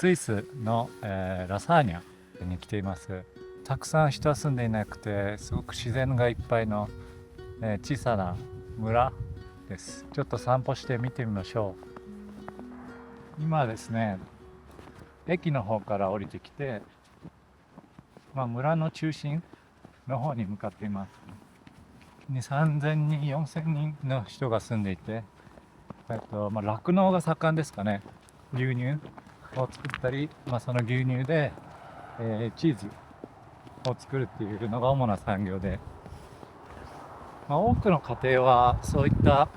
スイスの、ラサーニャに来ています。たくさん人は住んでいなくてすごく自然がいっぱいの、小さな村です。ちょっと散歩して見てみましょう。今ですね、駅の方から降りてきて、村の中心の方に向かっています。3000人4000人の人が住んでいて、酪農が盛んですかね。牛乳を作ったり、その牛乳で、チーズを作るっていうのが主な産業で、多くの家庭はそういった、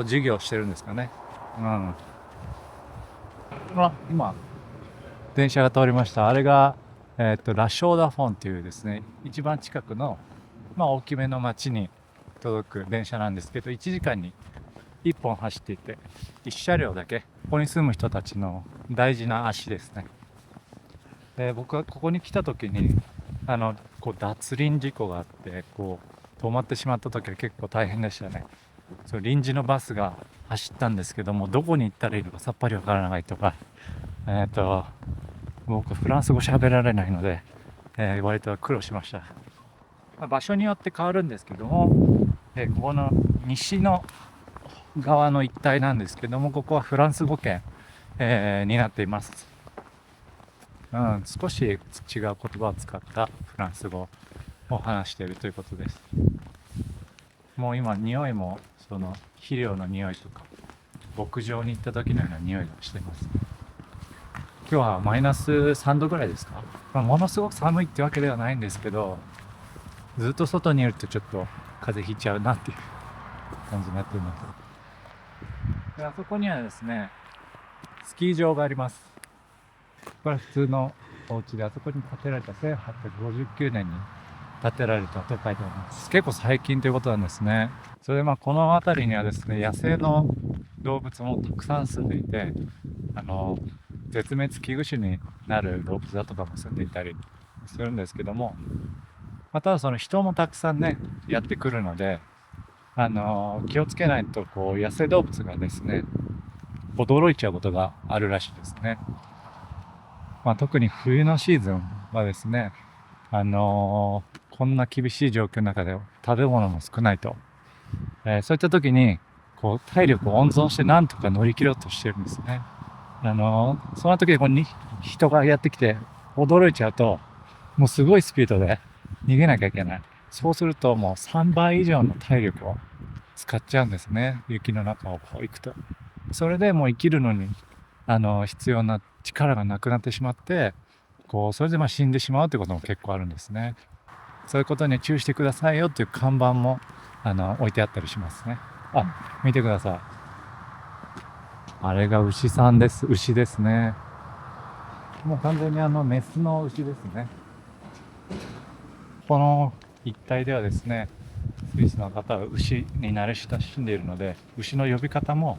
事業をしてるんですかね。今電車が通りました。あれが、ラショーダフォンというですね、一番近くの、大きめの町に届く電車なんですけど、1時間に1本走っていて、1車両だけ、ここに住む人たちの大事な足ですね。で、僕はここに来た時に脱輪事故があって、止まってしまった時は結構大変でしたね。臨時のバスが走ったんですけども、どこに行ったらいいのかさっぱりわからないとか、僕フランス語喋られないので、割と苦労しました。場所によって変わるんですけども、ここの西の側の一帯なんですけども、ここはフランス語圏、になっています。少し違う言葉を使ったフランス語を話しているということです。もう今匂いもその肥料の匂いとか牧場に行った時のような匂いがしています。今日はマイナス3度ぐらいですか。ものすごく寒いってわけではないんですけど、ずっと外にいるとちょっと風邪ひいちゃうなっていう感じになっています。で、あそこにはですね、スキー場があります。これは普通のお家で、あそこに建てられた1859年に建てられたと書いてあります。結構最近ということなんですね。それでこの辺りにはですね、野生の動物もたくさん住んでいて、絶滅危惧種になる動物だとかも住んでいたりするんですけども、ただその人もたくさんねやってくるので、気をつけないと野生動物がですね驚いちゃうことがあるらしいですね。特に冬のシーズンはですね、こんな厳しい状況の中で食べ物も少ないと、そういった時に体力を温存してなんとか乗り切ろうとしてるんですね。その時に人がやってきて驚いちゃうと、もうすごいスピードで逃げなきゃいけない。そうするともう3倍以上の体力を使っちゃうんですね。雪の中を行くと。それでもう生きるのに必要な力がなくなってしまって、それで死んでしまうということも結構あるんですね。そういうことに注意してくださいよという看板も置いてあったりしますね。見てください。あれが牛さんです。牛ですね。もう完全にメスの牛ですね。この一帯ではですね、スイスの方は牛に慣れ親しんでいるので、牛の呼び方も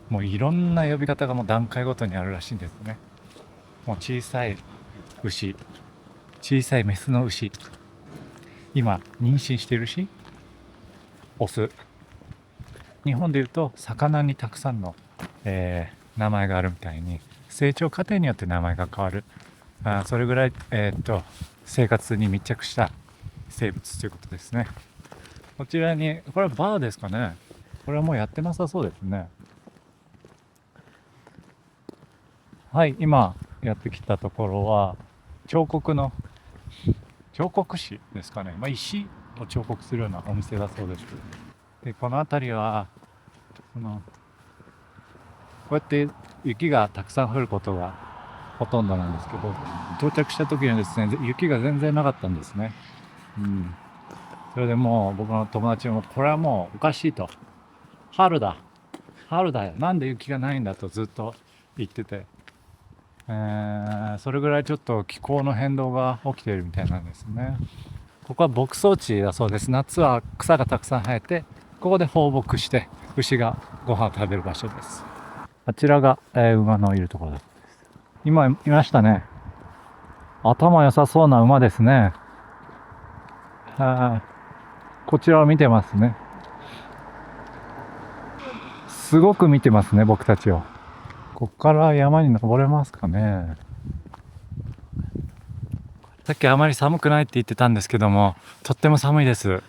もういろんな呼び方がもう段階ごとにあるらしいんですね。もう小さい牛、小さいメスの牛、今妊娠しているし、オス。日本でいうと魚にたくさんの、名前があるみたいに、成長過程によって名前が変わる。それぐらい、生活に密着した生物ということですね。こちらに、これはバーですかね。これはもうやってなさそうですね。はい、今やってきたところは彫刻師ですかね。石を彫刻するようなお店だそうです。で、この辺りはこうやって雪がたくさん降ることがほとんどなんですけど、到着した時にはですね、雪が全然なかったんですね。それでもう僕の友達もこれはもうおかしいと、春だよ、なんで雪がないんだとずっと言ってて、それぐらいちょっと気候の変動が起きているみたいなんですね。ここは牧草地だそうです。夏は草がたくさん生えて、ここで放牧して牛がご飯を食べる場所です。あちらが、馬のいるところです。今いましたね。頭良さそうな馬ですね。こちらを見てますね。すごく見てますね、僕たちを。こっから山に登れますかね。さっきあまり寒くないって言ってたんですけども、とっても寒いです。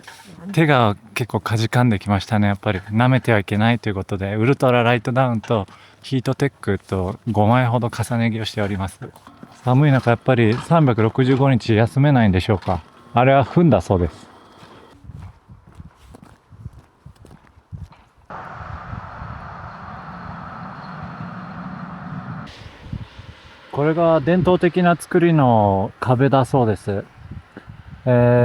手が結構かじかんできましたね。やっぱり舐めてはいけないということで、ウルトラライトダウンとヒートテックと5枚ほど重ね着をしております。寒い中やっぱり365日休めないんでしょうか。あれは踏んだそうです。これが伝統的な作りの壁だそうです。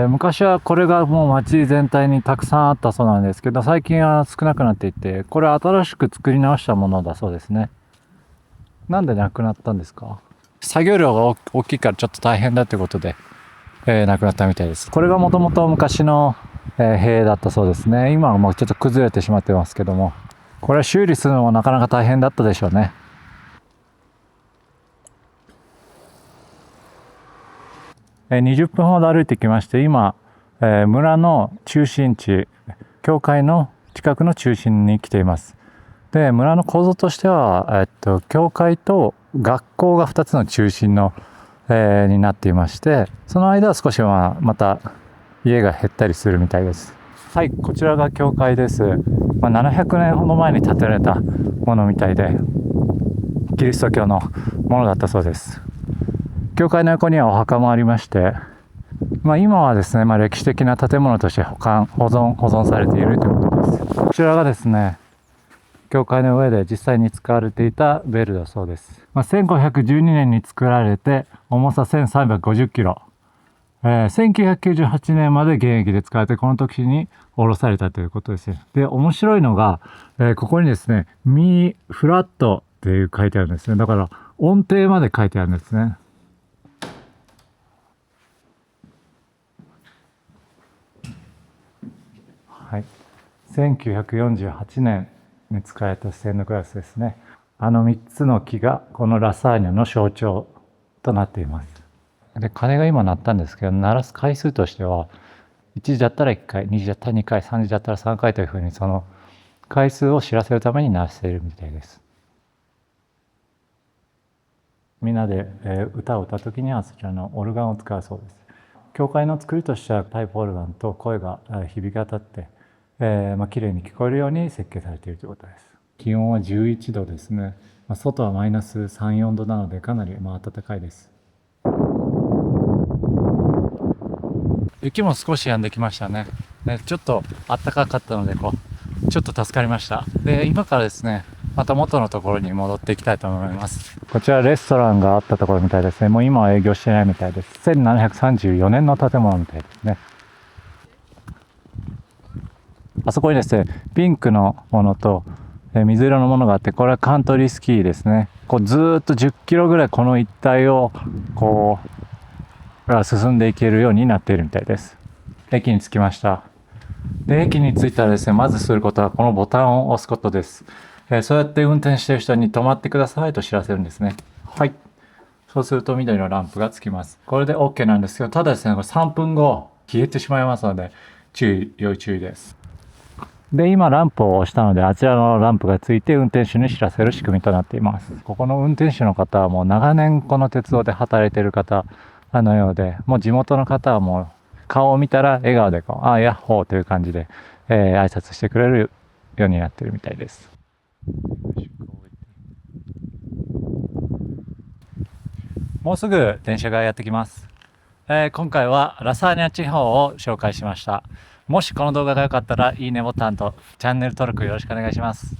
昔はこれがもう街全体にたくさんあったそうなんですけど、最近は少なくなっていて、これは新しく作り直したものだそうですね。なんでなくなったんですか？作業量が大きいからちょっと大変だということで、なくなったみたいです。これがもともと昔の、塀だったそうですね。今はもうちょっと崩れてしまってますけども、これ修理するのもなかなか大変だったでしょうね。20分ほど歩いてきまして、今、村の中心地、教会の近くの中心に来ています。で、村の構造としては、教会と学校が2つの中心の、になっていまして、その間は少しまた家が減ったりするみたいです。はい、こちらが教会です。700年ほど前に建てられたものみたいで、キリスト教のものだったそうです。教会の横にはお墓もありまして、今はですね、歴史的な建物として保存されているということです。こちらがですね、教会の上で実際に使われていたベルだそうです。1512年に作られて、重さ1350キロ。1998年まで現役で使われて、この時に下ろされたということですね。で、面白いのが、ここにですね、ミフラットっていう書いてあるんですね。だから音程まで書いてあるんですね。はい、1948年に使われたステンドグラスですね。あの3つの木がこのラサーニャの象徴となっています。で、鐘が今鳴ったんですけど、鳴らす回数としては1時だったら1回、2時だったら2回、3時だったら3回というふうに、その回数を知らせるために鳴らしているみたいです。みんなで歌を歌う時にはそちらのオルガンを使うそうです。教会の作りとしてはタイプオルガンと声が響き渡って、きれいに聞こえるように設計されているということです。気温は11度ですね。外はマイナス3、4度なのでかなり暖かいです。雪も少し止んできましたね。ちょっと暖かかったのでちょっと助かりました。で、今からですね、また元のところに戻っていきたいと思います。こちらレストランがあったところみたいですね。もう今は営業してないみたいです。1734年の建物みたいですね。あそこにですね、ピンクのものと水色のものがあって、これはカントリースキーですね。ずーっと10キロぐらいこの一帯を進んでいけるようになっているみたいです。駅に着きました。で、駅に着いたらですね、まずすることはこのボタンを押すことです。そうやって運転している人に止まってくださいと知らせるんですね。はい。そうすると緑のランプがつきます。これで OK なんですけど、ただですね、3分後消えてしまいますので、要注意です。で、今ランプを押したので、あちらのランプがついて運転手に知らせる仕組みとなっています。ここの運転手の方はもう長年この鉄道で働いている方のようで、もう地元の方はもう顔を見たら笑顔でヤッホーという感じで、挨拶してくれるようになっているみたいです。もうすぐ電車がやってきます。今回はラサーニャ地方を紹介しました。もしこの動画が良かったらいいねボタンとチャンネル登録よろしくお願いします。